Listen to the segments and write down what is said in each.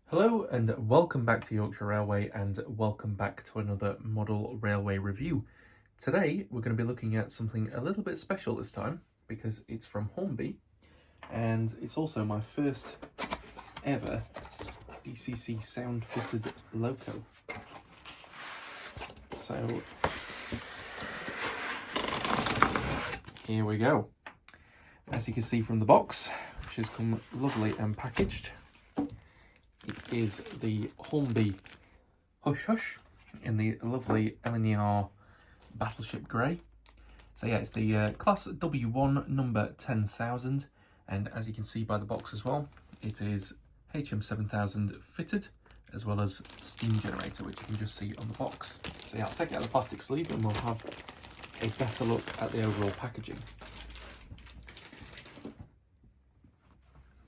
Hello and welcome back to Yorkshire Railway and welcome back to another model railway review. Today we're going to be looking at something a little bit special this time because it's from Hornby and it's also my first ever DCC sound fitted loco. So here we go. As you can see from the box, which has come lovely and packaged, it is the Hornby Hush Hush in the lovely LNER Battleship Grey. So yeah, it's the Class W1 number 10,000, and as you can see by the box as well, it is HM7000 fitted, as well as steam generator, which you can just see on the box. So yeah, I'll take it out of the plastic sleeve and we'll have a better look at the overall packaging.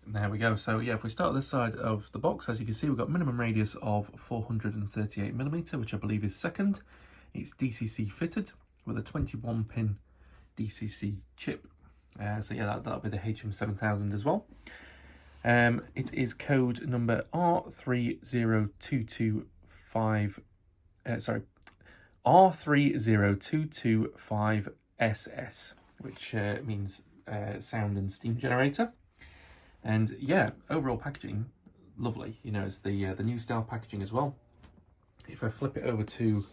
There we go. So yeah, if we start this side of the box, as you can see, we've got minimum radius of 438mm, which I believe is second. It's DCC fitted with a 21 pin DCC chip. So yeah, that'll be the HM7000 as well. It is code number R30225, R30225SS, which means sound and steam generator. And yeah, overall packaging, lovely. You know, it's the new style packaging as well. If I flip it over to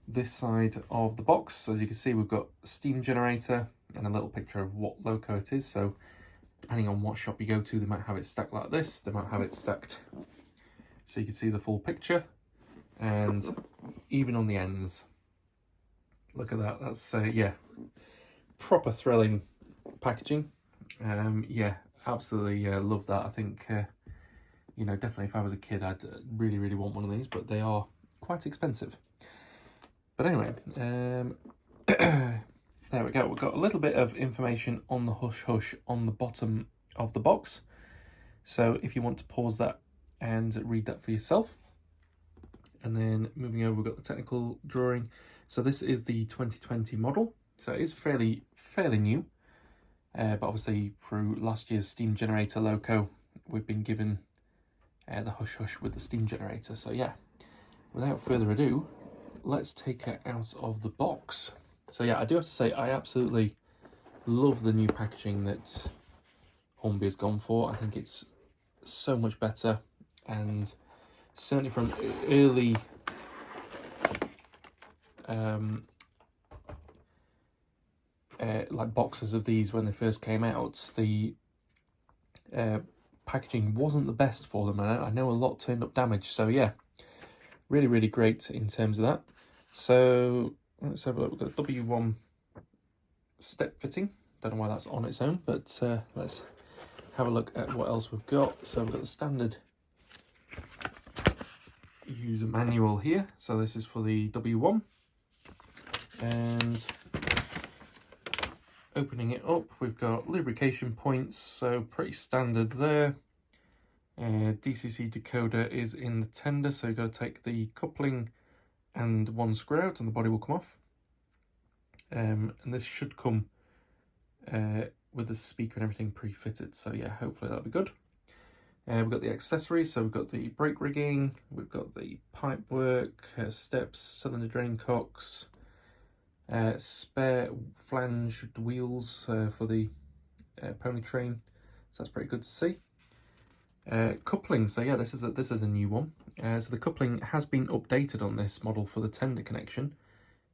this side of the box, as you can see, we've got a steam generator and a little picture of what loco it is. So depending on what shop you go to, they might have it stacked like this. They might have it stacked so you can see the full picture. And even on the ends, look at that. That's, yeah, proper thrilling packaging. Yeah. Absolutely love that. I think, you know, definitely if I was a kid, I'd really want one of these, but they are quite expensive. But anyway, there we go. We've got a little bit of information on the Hush Hush on the bottom of the box. So if you want to pause that and read that for yourself. And then moving over, we've got the technical drawing. So this is the 2020 model. So it is fairly new. But obviously through last year's steam generator loco, we've been given the Hush Hush with the steam generator. So yeah, without further ado, let's take it out of the box. So yeah, I do have to say, I absolutely love the new packaging that Hornby has gone for. I think it's so much better, and certainly from early like boxes of these when they first came out, the packaging wasn't the best for them, and I know a lot turned up damaged. So yeah, really great in terms of that. So let's have a look. We've got a W1 step fitting. Don't know why that's on its own, but let's have a look at what else we've got. So we've got the standard user manual here. So this is for the W1, and opening it up, we've got lubrication points, so pretty standard there. DCC decoder is in the tender, so you've got to take the coupling and one screw out and the body will come off. And this should come with the speaker and everything pre-fitted, so yeah, hopefully that'll be good. We've got the accessories, so we've got the brake rigging, we've got the pipe work, steps, cylinder drain cocks, spare flanged wheels for the pony train, so that's pretty good to see. Coupling, so yeah, this is a new one. So the coupling has been updated on this model for the tender connection,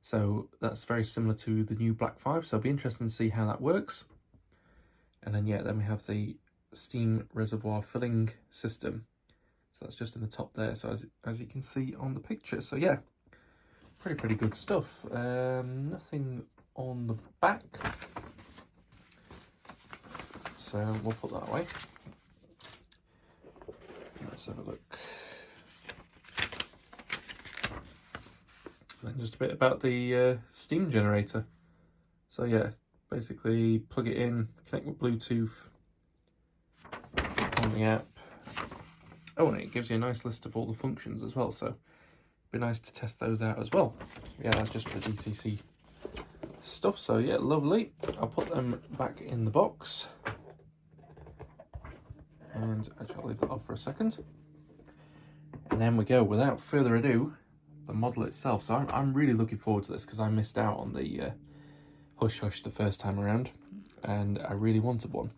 so that's very similar to the new Black 5, so it'll be interesting to see how that works. And then yeah, then we have the steam reservoir filling system, so that's just in the top there, so as you can see on the picture. So yeah, pretty good stuff. Nothing on the back, so we'll put that away. Let's have a look. And then just a bit about the steam generator. So yeah, basically plug it in, connect with Bluetooth on the app. Oh, and it gives you a nice list of all the functions as well, so it'd be nice to test those out as well. Yeah, that's just the DCC stuff, so yeah, lovely. I'll put them back in the box. And actually I'll leave that off for a second. And then we go, without further ado, the model itself. So I'm really looking forward to this because I missed out on the Hush Hush the first time around, and I really wanted one.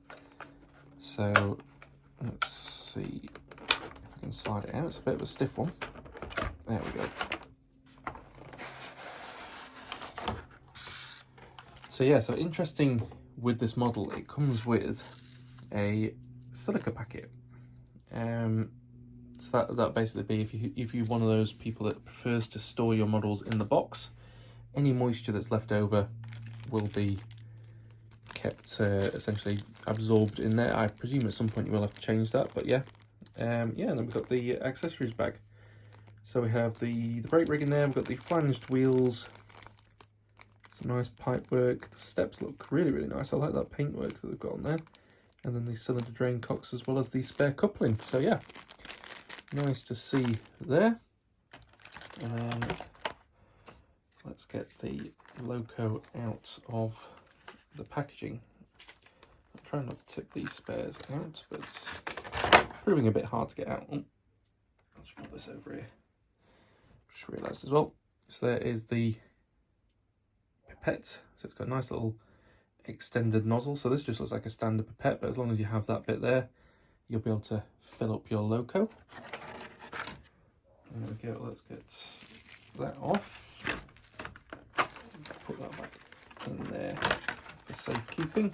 So let's see if I can slide it out. It's a bit of a stiff one. There we go. So yeah, so interesting with this model, it comes with a silica packet. So that basically be if you're one of those people that prefers to store your models in the box, any moisture that's left over will be kept essentially absorbed in there. I presume at some point you will have to change that, but yeah. Yeah, and then we've got the accessories bag. So we have the brake rig in there, we've got the flanged wheels, some nice pipe work. The steps look really, really nice. I like that paintwork that they've got on there. And then the cylinder drain cocks as well as the spare coupling. So yeah, nice to see there. And then let's get the loco out of the packaging. I'm trying not to tip these spares out, but it's proving a bit hard to get out. Oh, let's put this over here. Just realised as well. So there is the pipette. So it's got a nice little extended nozzle. So this just looks like a standard pipette, but as long as you have that bit there, you'll be able to fill up your loco. There we go. Let's get that off. Put that back in there for safekeeping.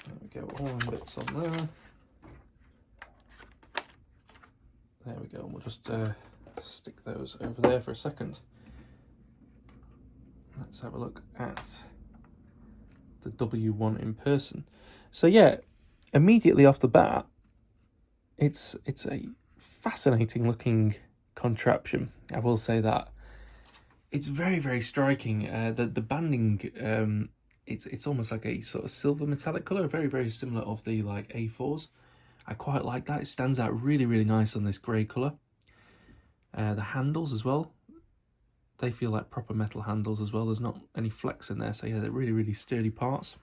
There we go. All the bits on there. There we go. And we'll just stick those over there for a second. Let's have a look at the W1 in person. So yeah, immediately off the bat, it's a fascinating looking contraption. I will say that. It's very, very striking. The banding, it's almost like a sort of silver metallic colour, very, very similar of the like A4s. I quite like that. It stands out really, really nice on this grey colour. The handles as well, they feel like proper metal handles as well. There's not any flex in there, so yeah, they're really, really sturdy parts.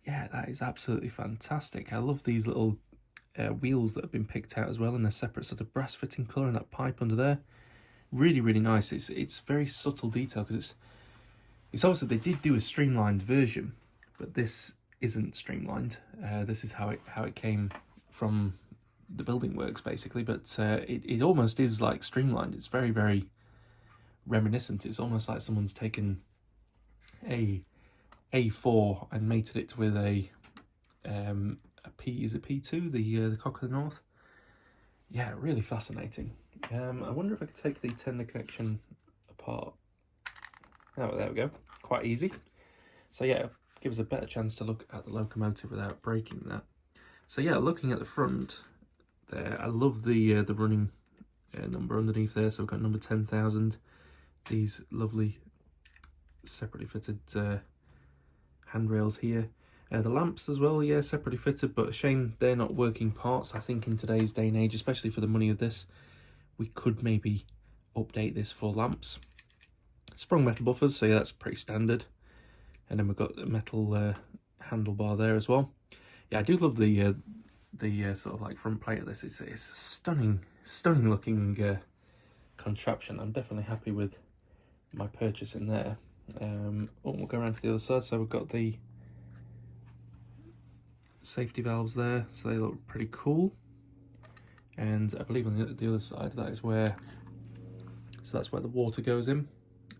Yeah, that is absolutely fantastic. I love these little wheels that have been picked out as well in a separate sort of brass fitting colour and that pipe under there. Really, really nice. It's very subtle detail because it's obviously they did do a streamlined version, but this isn't streamlined. This is how it came from the building works basically, but it almost is like streamlined. It's very, very reminiscent. It's almost like someone's taken a A4 and mated it with a P, is it P2, the Cock of the North? Yeah, really fascinating. I wonder if I could take the tender connection apart. Oh, there we go. Quite easy. So yeah, give us a better chance to look at the locomotive without breaking that. So yeah, looking at the front there, I love the running number underneath there. So we've got number 10,000. These lovely separately fitted handrails here. The lamps as well, yeah, separately fitted, but a shame they're not working parts. I think in today's day and age, especially for the money of this, we could maybe update this for lamps. Sprung metal buffers, so yeah, that's pretty standard. And then we've got the metal handlebar there as well. Yeah, I do love the sort of like front plate of this. It's a stunning looking contraption. I'm definitely happy with my purchase in there. We'll go around to the other side. So we've got the safety valves there, so they look pretty cool. And I believe on the other side, that is where, so that's where the water goes in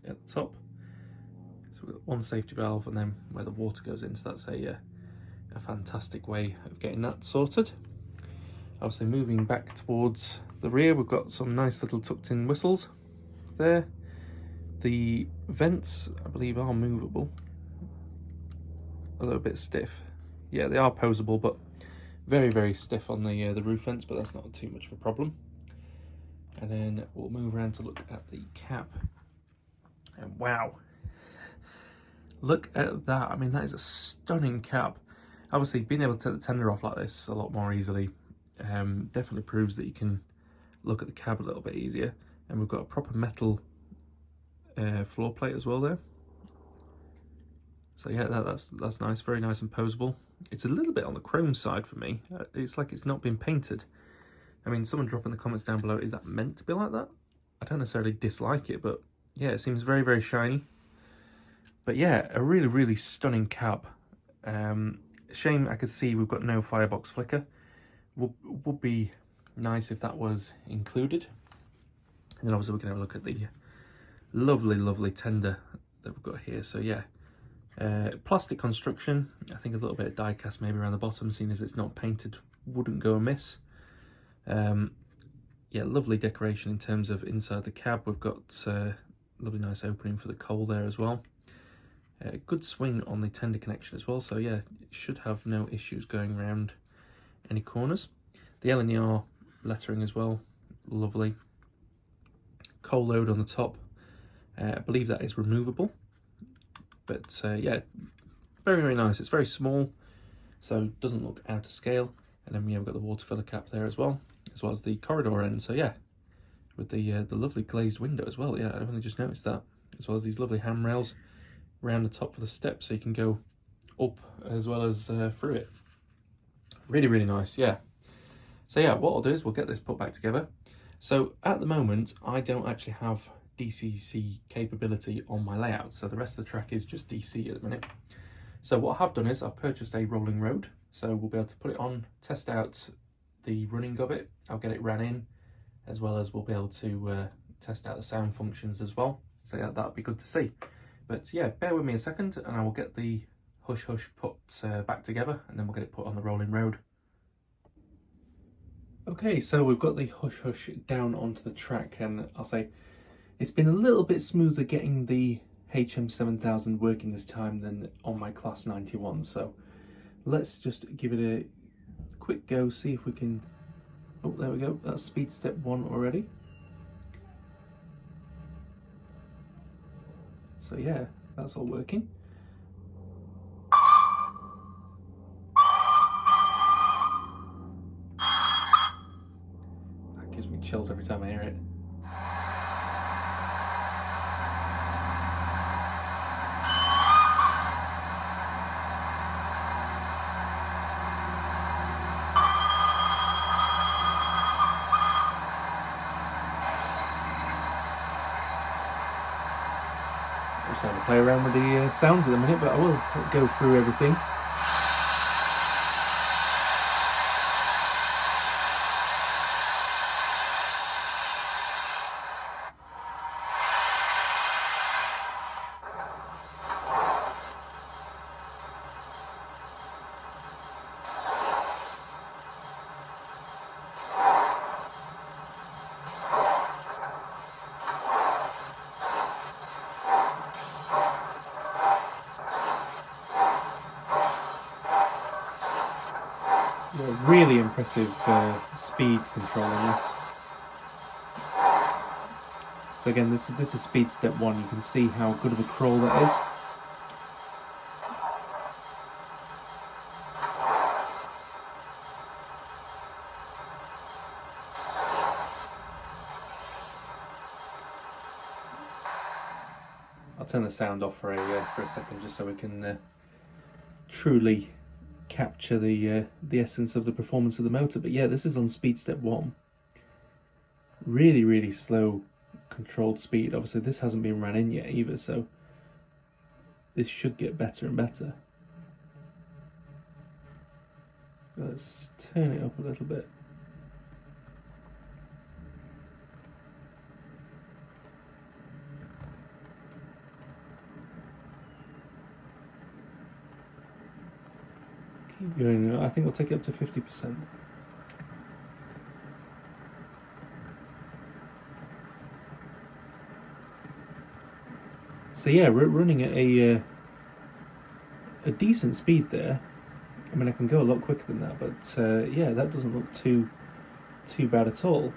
at the top. So we've got one safety valve and then where the water goes in. So that's a fantastic way of getting that sorted. Obviously moving back towards the rear, we've got some nice little tucked in whistles there. The vents, I believe, are movable, a little bit stiff. Yeah, they are posable, but very, very stiff on the roof vents, but that's not too much of a problem. And then we'll move around to look at the cab. And wow, look at that. I mean, that is a stunning cab. Obviously, being able to take the tender off like this a lot more easily definitely proves that you can look at the cab a little bit easier. And we've got a proper metal floor plate as well there. So yeah, that's nice, very nice and posable. It's a little bit on the chrome side for me. It's like it's not been painted. I mean, someone drop in the comments down below, is that meant to be like that? I don't necessarily dislike it, but yeah, it seems very, very shiny. But yeah, a really, really stunning cab. Shame I could see we've got no firebox flicker. Would be nice if that was included. And then obviously we can have a look at the lovely, lovely tender that we've got here. So yeah, plastic construction. I think a little bit of die cast maybe around the bottom, seeing as it's not painted, wouldn't go amiss. Yeah, lovely decoration in terms of inside the cab. We've got lovely nice opening for the coal there as well. Good swing on the tender connection as well, so yeah, it should have no issues going around any corners. The L&R lettering as well, lovely. Coal load on the top, I believe that is removable, but yeah, very, very nice. It's very small, so it doesn't look out of scale. And then yeah, we've got the water filler cap there as well as the corridor end. So yeah, with the lovely glazed window as well. Yeah, I've only just noticed that, as well as these lovely handrails around the top for the steps, so you can go up as well as through it. Really, really nice, yeah. So yeah, what I'll do is we'll get this put back together. So at the moment, I don't actually have DCC capability on my layout, so the rest of the track is just DC at the minute. So what I have done is I've purchased a rolling road, so we'll be able to put it on, test out the running of it. I'll get it ran in, as well as we'll be able to test out the sound functions as well. So yeah, that'd be good to see. But yeah, bear with me a second and I will get the Hush Hush put back together, and then we'll get it put on the rolling road. Okay, so we've got the Hush Hush down onto the track, and I'll say it's been a little bit smoother getting the HM7000 working this time than on my Class 91. So let's just give it a quick go, see if we can... Oh, there we go, that's speed step 1 already. So yeah, that's all working. That gives me chills every time I hear it. I'm just trying to play around with the sounds at the minute, but I will go through everything. Yeah, really impressive speed control on this. So again, this is speed step 1. You can see how good of a crawl that is. I'll turn the sound off for a second, just so we can truly capture the essence of the performance of the motor. But yeah, this is on speed step 1. Really, really slow controlled speed. Obviously this hasn't been ran in yet either, so this should get better and better. Let's turn it up a little bit. Keep going. I think we'll take it up to 50%. So yeah, we're running at a decent speed there. I mean, I can go a lot quicker than that, but yeah, that doesn't look too bad at all.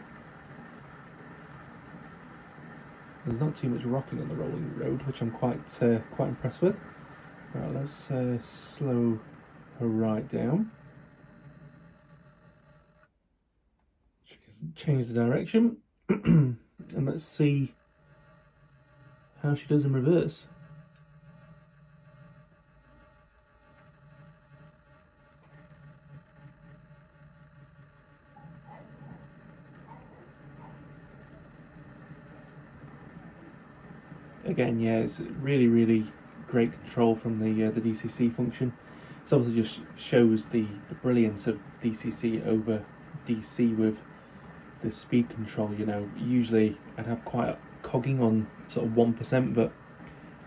There's not too much rocking on the rolling road, which I'm quite impressed with. Right, let's slow her right down. Change the direction, and let's see how she does in reverse. again, yeah, it's really great control from the DCC function. It also just shows the brilliance of DCC over DC with the speed control. You know, usually I'd have quite a cogging on sort of 1%, but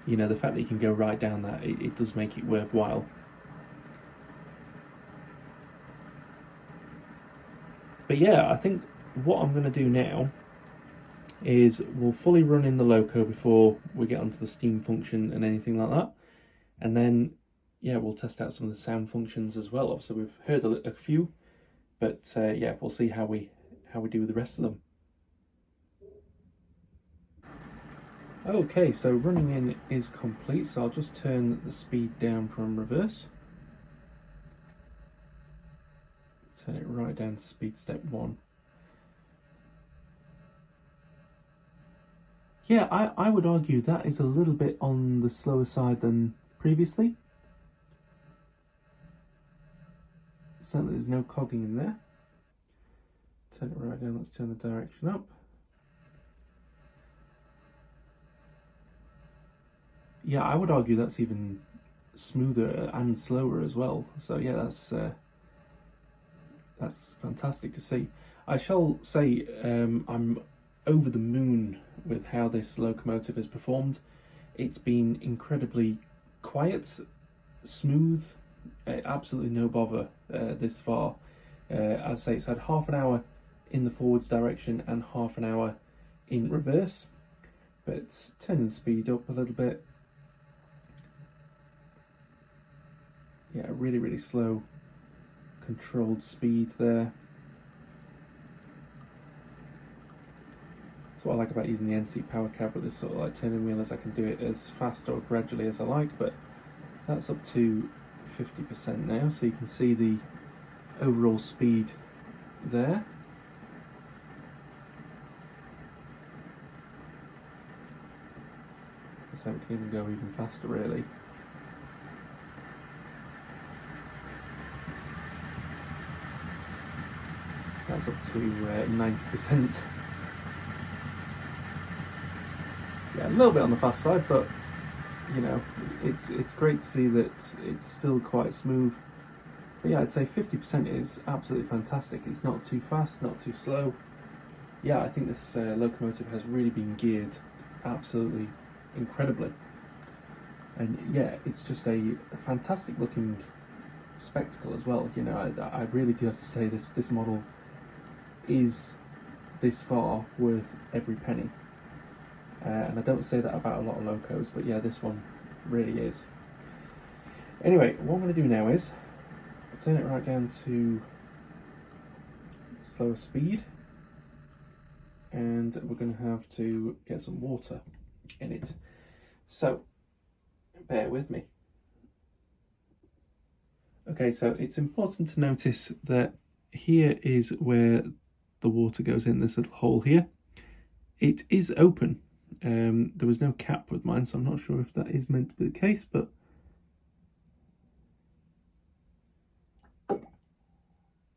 you know, the fact that you can go right down that, it does make it worthwhile. But yeah, I think what I'm going to do now is we'll fully run in the loco before we get onto the Steam function and anything like that, and then yeah, we'll test out some of the sound functions as well. Obviously we've heard a few, but yeah, we'll see how we do with the rest of them. Okay, so running in is complete, so I'll just turn the speed down from reverse. Turn it right down to speed step 1. Yeah, I would argue that is a little bit on the slower side than previously. Certainly there's no cogging in there. Turn it right down, let's turn the direction up. Yeah, I would argue that's even smoother and slower as well. So yeah, that's fantastic to see. I shall say I'm over the moon with how this locomotive has performed. It's been incredibly quiet, smooth, absolutely no bother this far. As I say, it's had half an hour in the forwards direction and half an hour in reverse, but turning the speed up a little bit. Yeah, really slow, controlled speed there. That's what I like about using the NC power cab with this sort of like turning wheel, is I can do it as fast or gradually as I like, but that's up to 50% now, so you can see the overall speed there. So we can even go even faster really. That's up to 90%. Yeah, a little bit on the fast side, but you know, it's great to see that it's still quite smooth. But yeah, I'd say 50% is absolutely fantastic. It's not too fast, not too slow. Yeah, I think this locomotive has really been geared absolutely incredibly. And yeah, it's just a fantastic looking spectacle as well. You know, I really do have to say this model is this far worth every penny. And I don't say that about a lot of locos, but yeah, this one really is. Anyway, what I'm going to do now is I'll turn it right down to slower speed, and we're going to have to get some water in it. So bear with me. Okay, so it's important to notice that here is where the water goes in, this little hole here. It is open. There was no cap with mine, so I'm not sure if that is meant to be the case, but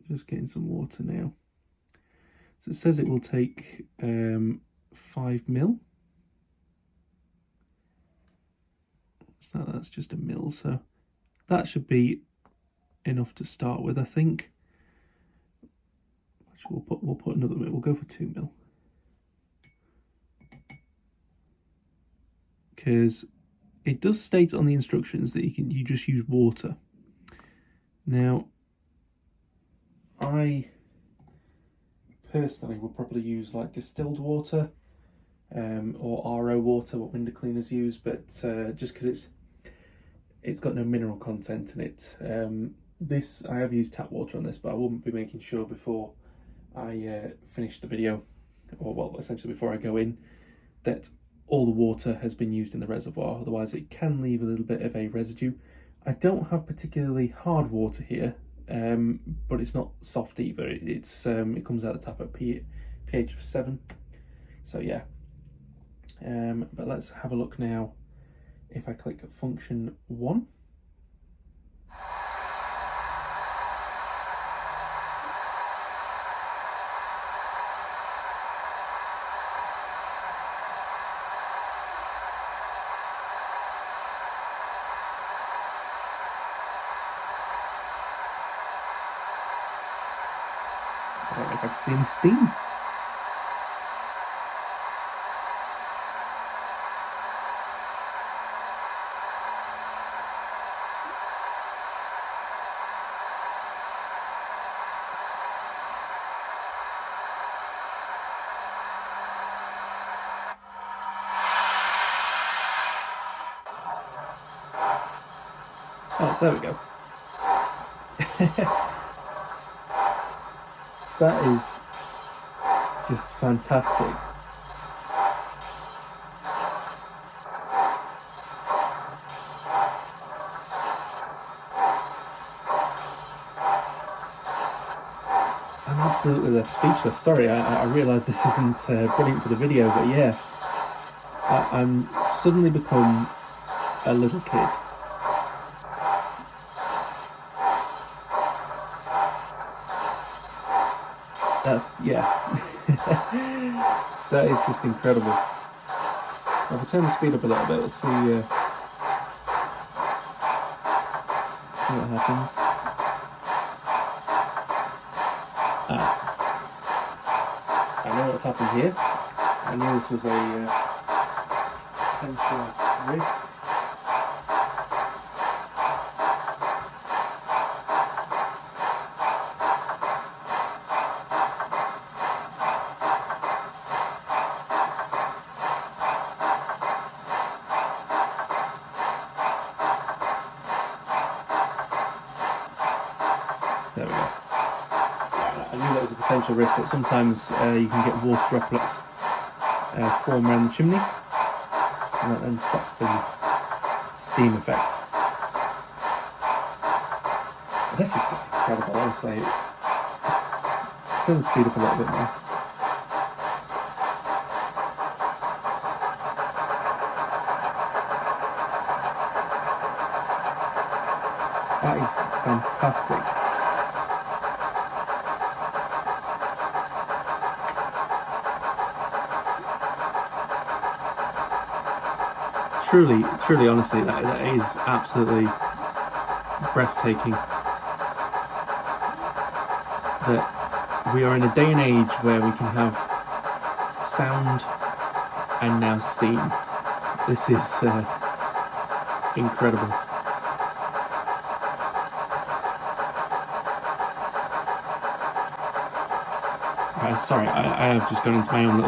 just getting some water now. So it says it will take 5 mil. So that's just a mil, so that should be enough to start with, I think. Actually, we'll put another mil. We'll go for 2 mil. Because it does state on the instructions that you just use water. Now, I personally would probably use like distilled water or RO water, what window cleaners use, but just because it's got no mineral content in it. This, I have used tap water on this, but I wouldn't be making sure before I finish the video, or well, essentially before I go in, that all the water has been used in the reservoir, otherwise it can leave a little bit of a residue. I don't have particularly hard water here, but it's not soft either. It comes out the tap at pH of 7, so yeah. But let's have a look now. If I click function 1, I don't know if I can see any steam. Oh, there we go. That is just fantastic. I'm absolutely left speechless. Sorry, I realise this isn't brilliant for the video, but yeah, I'm suddenly become a little kid. Yeah, that is just incredible. If I turn the speed up a little bit, let's see what happens. I know what's happened here. I knew this was a potential risk. There we go. I knew that was a potential risk, that sometimes you can get water droplets form around the chimney, and that then stops the steam effect. This is just incredible, honestly. Turn the speed up a little bit more. That is fantastic. Truly, honestly, that is absolutely breathtaking. That we are in a day and age where we can have sound and now steam. This is incredible. Sorry, I have just gone into my own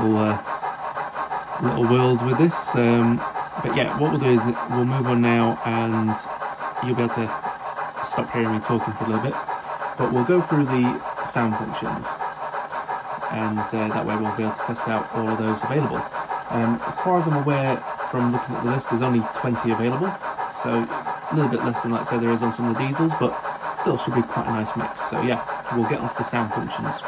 little world with this. But yeah, what we'll do is we'll move on now, and you'll be able to stop hearing me talking for a little bit. But we'll go through the sound functions, and that way we'll be able to test out all of those available. As far as I'm aware, from looking at the list, there's only 20 available, so a little bit less than that, so there is on some of the diesels, but still should be quite a nice mix. So yeah, we'll get onto the sound functions.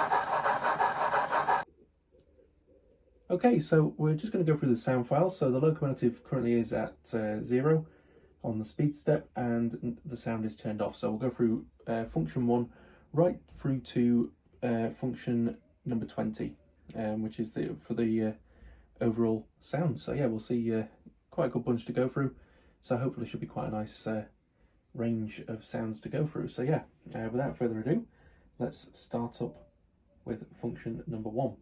Okay, so we're just going to go through the sound files. So the locomotive currently is at 0 on the speed step, and the sound is turned off. So we'll go through function 1 right through to function number 20, which is for the overall sound. So yeah, we'll see quite a good bunch to go through. So hopefully it should be quite a nice range of sounds to go through. So yeah, without further ado, let's start up with function number 1.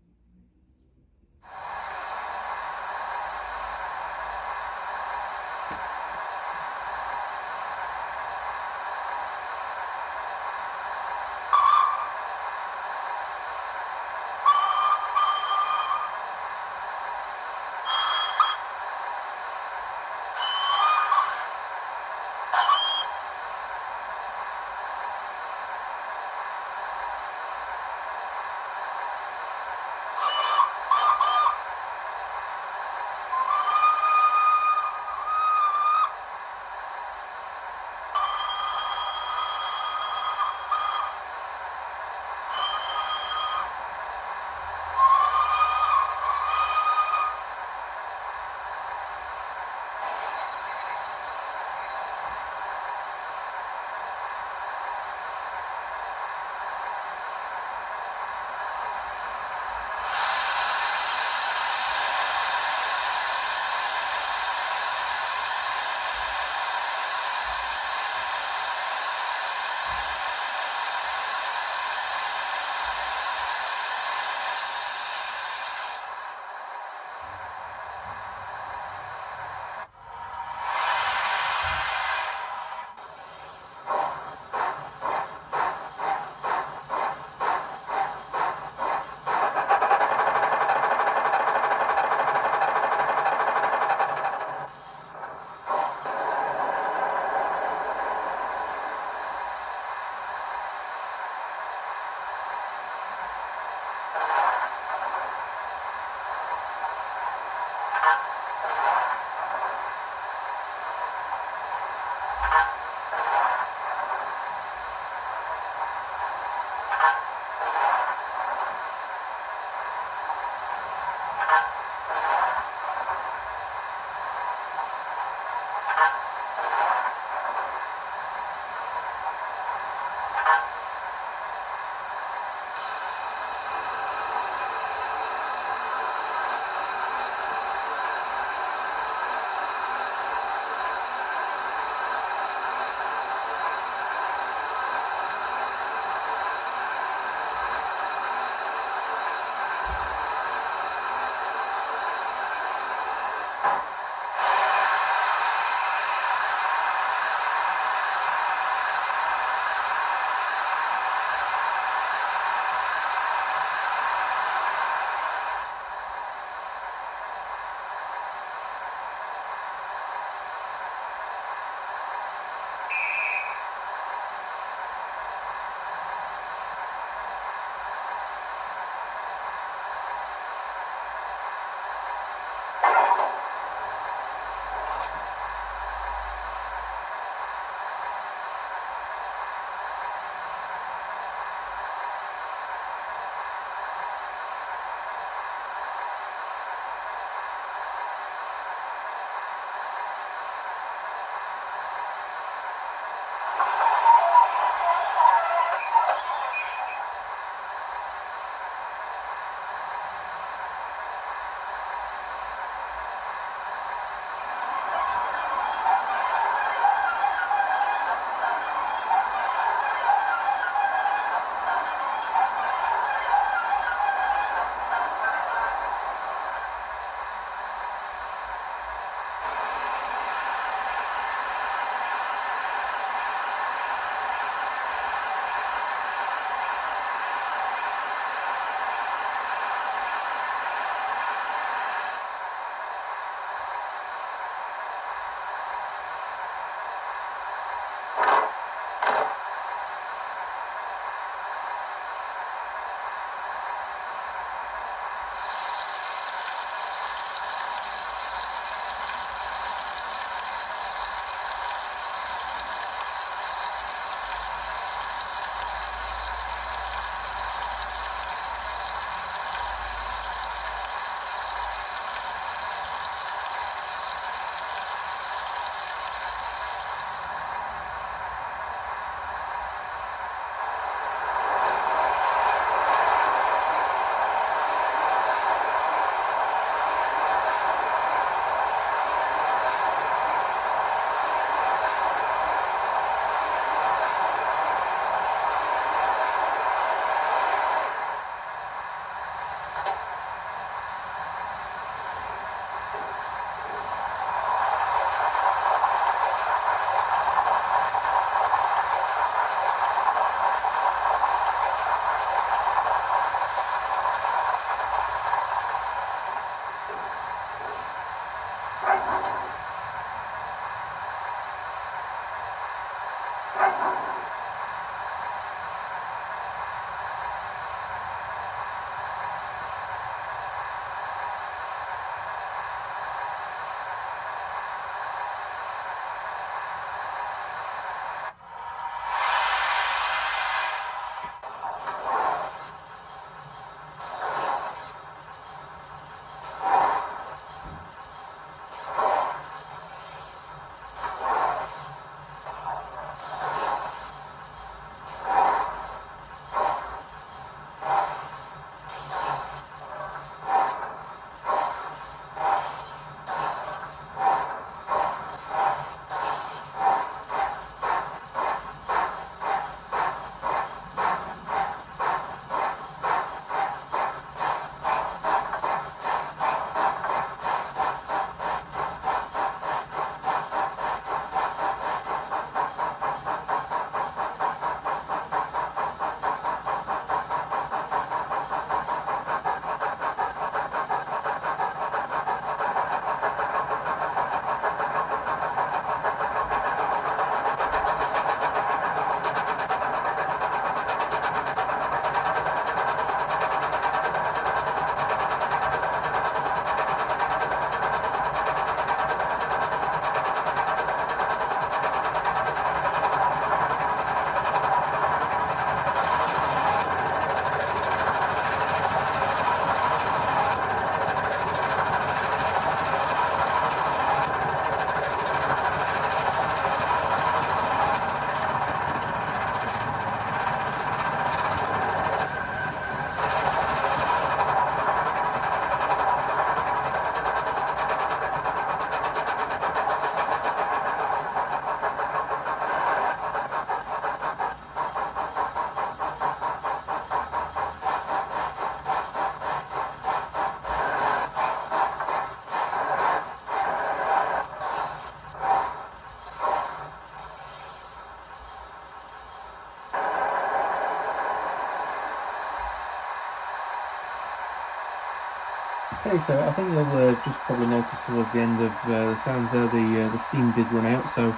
Okay, so I think you'll just probably notice towards the end of the sounds there, the steam did run out. So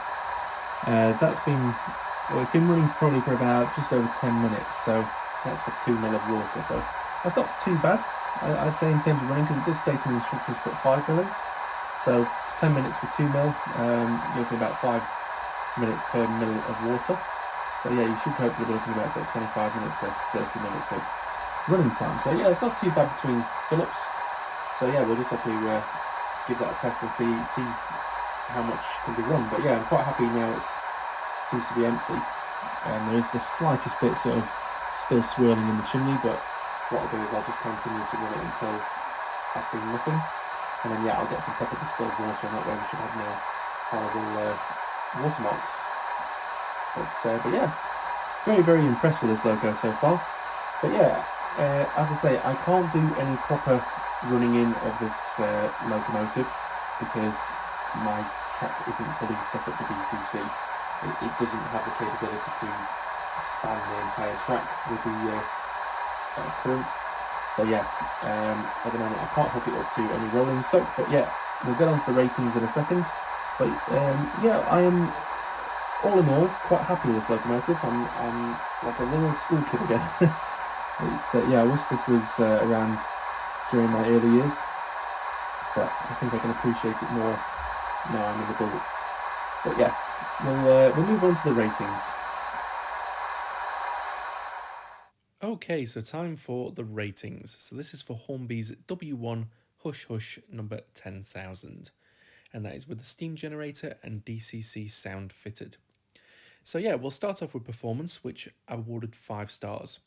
that's been, well, it's been running probably for about just over 10 minutes. So that's for 2 mil of water. So that's not too bad, I'd say, in terms of running, because it does state in the instructions put 5 mil in. So 10 minutes for 2 mil, you're looking about 5 minutes per mil of water. So yeah, you should hopefully be looking about sort of 25 minutes to 30 minutes of running time. So yeah, it's not too bad between fill-ups. So yeah, we'll just have to give that a test and see how much can be run. But yeah, I'm quite happy now. It seems to be empty, and there is the slightest bit sort of still swirling in the chimney. But what I'll do is I'll just continue to run it until I see nothing, and then yeah, I'll get some proper distilled water, and that way we should have no horrible watermarks. But yeah, very, very impressed with this loco so far. But yeah, as I say, I can't do any proper running in of this locomotive because my track isn't fully set up for DCC. It doesn't have the capability to span the entire track with the current. So yeah, at the moment I can't hook it up to any rolling stock, but yeah, we'll get on to the ratings in a second. But yeah, I am all in all quite happy with this locomotive. I'm like a little school kid again. It's yeah, I wish this was around during my early years, but I think I can appreciate it more now I'm an adult. But yeah, we'll move on to the ratings. Okay, so time for the ratings. So this is for Hornby's W1 Hush Hush number 10,000, and that is with the steam generator and DCC sound fitted. So yeah, we'll start off with performance, which I awarded 5 stars.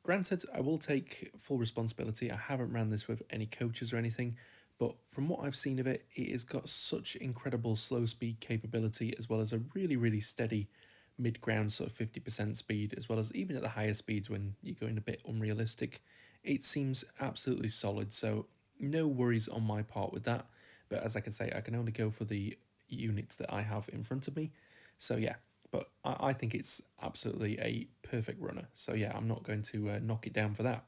Granted, I will take full responsibility. I haven't ran this with any coaches or anything, but from what I've seen of it, it has got such incredible slow speed capability, as well as a really, really steady mid-ground sort of 50% speed, as well as even at the higher speeds when you're going a bit unrealistic. It seems absolutely solid, so no worries on my part with that. But as I can say, I can only go for the units that I have in front of me. So yeah, but I think it's absolutely a perfect runner. So yeah, I'm not going to knock it down for that.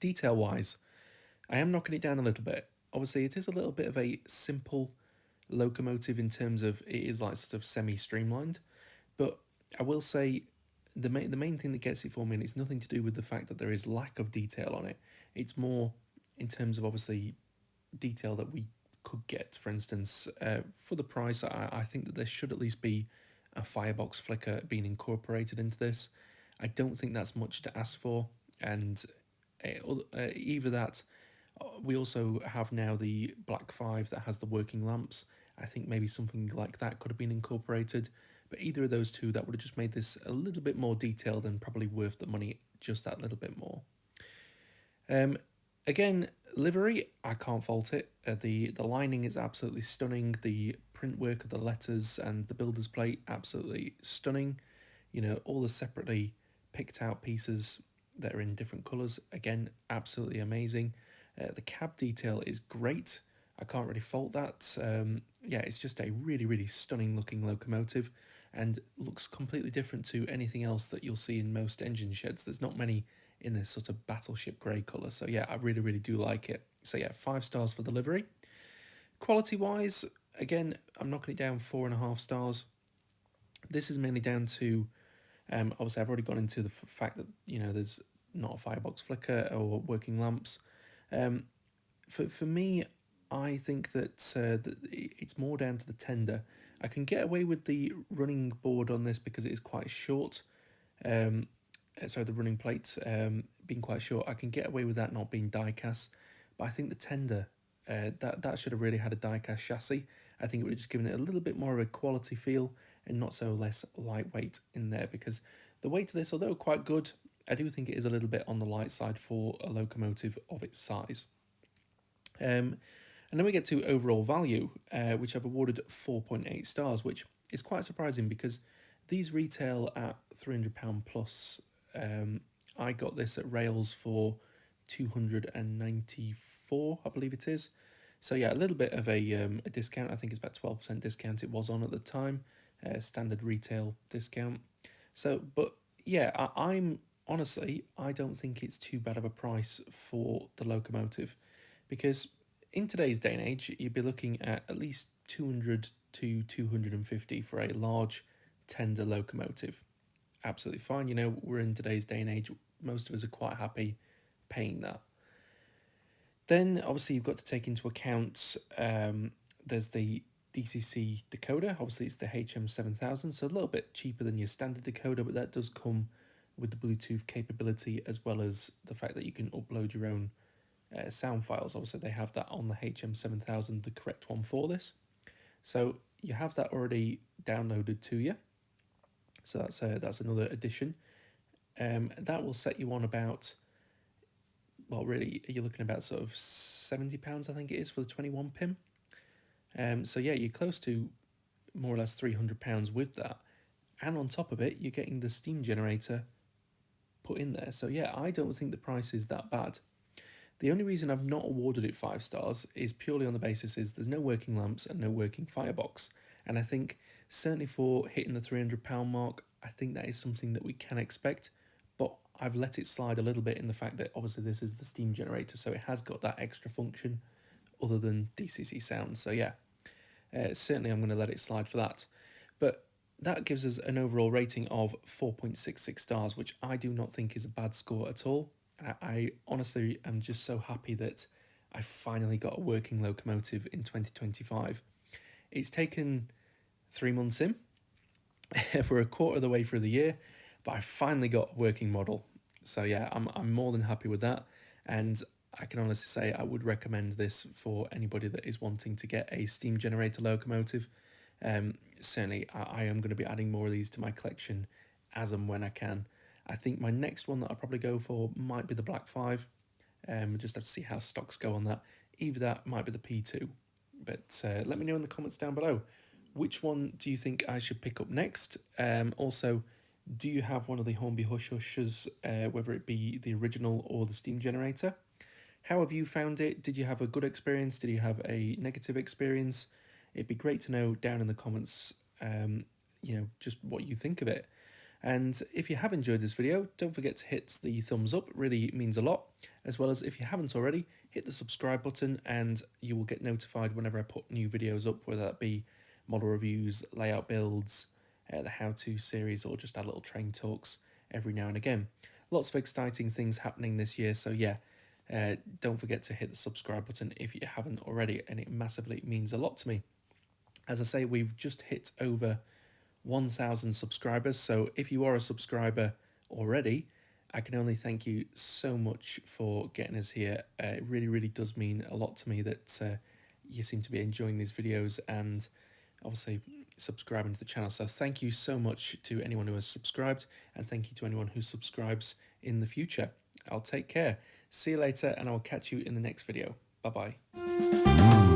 Detail wise, I am knocking it down a little bit. Obviously, it is a little bit of a simple locomotive in terms of it is like sort of semi-streamlined, but I will say the main thing that gets it for me, and it's nothing to do with the fact that there is lack of detail on it. It's more in terms of obviously detail that we could get. For instance, for the price, I think that there should at least be a firebox flicker being incorporated into this. I don't think that's much to ask for, and either that, we also have now the Black 5 that has the working lamps. I think maybe something like that could have been incorporated, but either of those two, that would have just made this a little bit more detailed and probably worth the money just that little bit more. Again, livery, I can't fault it. The lining is absolutely stunning. The print work of the letters and the builder's plate, absolutely stunning. You know, all the separately picked out pieces that are in different colours, again, absolutely amazing. The cab detail is great. I can't really fault that. Yeah, it's just a really, really stunning looking locomotive and looks completely different to anything else that you'll see in most engine sheds. There's not many in this sort of battleship grey colour. So yeah, I really, really do like it. So yeah, 5 stars for the livery. Quality wise, again, I'm knocking it down 4.5 stars. This is mainly down to, obviously I've already gone into the fact that, you know, there's not a firebox flicker or working lamps. For me, I think that it's more down to the tender. I can get away with the running board on this because it is quite short. Sorry, the running plate being quite short. I can get away with that not being die-cast, but I think the tender, that should have really had a die-cast chassis. I think it would have just given it a little bit more of a quality feel and not so less lightweight in there, because the weight of this, although quite good, I do think it is a little bit on the light side for a locomotive of its size. And then we get to overall value, which I've awarded 4.8 stars, which is quite surprising because these retail at £300 plus. I got this at Rails for 294, I believe it is. So yeah, a little bit of a discount. I think it's about 12% discount it was on at the time, standard retail discount. So, but yeah, I'm honestly, I don't think it's too bad of a price for the locomotive. because in today's day and age, you'd be looking at least 200 to 250 for a large tender locomotive. Absolutely fine. You know, we're in today's day and age, most of us are quite happy paying that. Then obviously you've got to take into account there's the DCC decoder. Obviously it's the HM7000, so a little bit cheaper than your standard decoder, but that does come with the Bluetooth capability, as well as the fact that you can upload your own sound files. Obviously they have that on the HM7000, the correct one for this. So you have that already downloaded to you. So that's another addition. That will set you on about, well, really, you're looking about sort of £70, I think it is, for the 21 pin. So yeah, you're close to more or less £300 with that. And on top of it, you're getting the steam generator put in there. So yeah, I don't think the price is that bad. The only reason I've not awarded it 5 stars is purely on the basis is there's no working lamps and no working firebox. And I think certainly for hitting the £300 mark, I think that is something that we can expect. But I've let it slide a little bit in the fact that obviously this is the steam generator, so it has got that extra function other than DCC sound. So yeah, certainly I'm going to let it slide for that. But that gives us an overall rating of 4.66 stars, which I do not think is a bad score at all. I honestly am just so happy that I finally got a working locomotive in 2025. It's taken 3 months in. We're a quarter of the way through the year, but I finally got a working model. So yeah, I'm more than happy with that. And I can honestly say I would recommend this for anybody that is wanting to get a steam generator locomotive. Certainly, I am going to be adding more of these to my collection as and when I can. I think my next one that I'll probably go for might be the Black 5. Just have to see how stocks go on that. Either that might be the P2. But let me know in the comments down below. Which one do you think I should pick up next? Also, do you have one of the Hornby Hush Hushes, whether it be the original or the steam generator? How have you found it? Did you have a good experience? Did you have a negative experience? It'd be great to know down in the comments, just what you think of it. And if you have enjoyed this video, don't forget to hit the thumbs up, it really means a lot. As well as if you haven't already, hit the subscribe button and you will get notified whenever I put new videos up, whether that be model reviews, layout builds, the how-to series, or just our little train talks every now and again. Lots of exciting things happening this year, so yeah, don't forget to hit the subscribe button if you haven't already, and it massively means a lot to me. As I say, we've just hit over 1,000 subscribers, so if you are a subscriber already, I can only thank you so much for getting us here. It really, really does mean a lot to me that you seem to be enjoying these videos and obviously subscribing to the channel. So thank you so much to anyone who has subscribed, and thank you to anyone who subscribes in the future. I'll take care. See you later, and I'll catch you in the next video. Bye-bye.